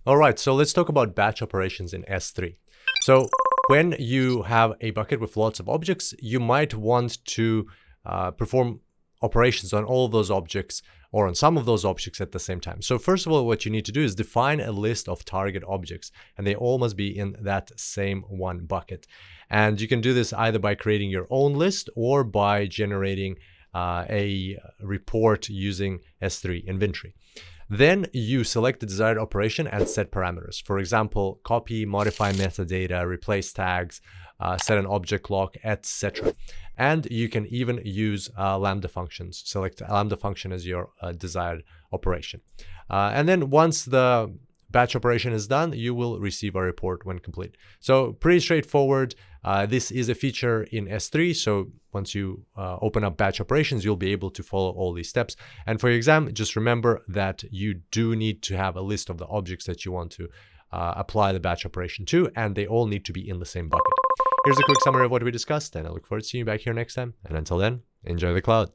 All right, so let's talk about batch operations in S3. So when you have a bucket with lots of objects, you might want to perform operations on all of those objects or on some of those objects at the same time. So first of all, what you need to do is define a list of target objects, and they all must be in that same one bucket. And you can do this either by creating your own list or by generating a report using S3 inventory. Then you select the desired operation and set parameters. For example, copy, modify metadata, replace tags, set an object lock, etc. And you can even use Lambda functions. Select Lambda function as your desired operation. And then once the batch operation is done, you will receive a report when complete. So pretty straightforward. This is a feature in S3. So once you open up batch operations, you'll be able to follow all these steps. And for your exam, just remember that you do need to have a list of the objects that you want to apply the batch operation to, and they all need to be in the same bucket. Here's a quick summary of what we discussed, and I look forward to seeing you back here next time. And until then, enjoy the cloud.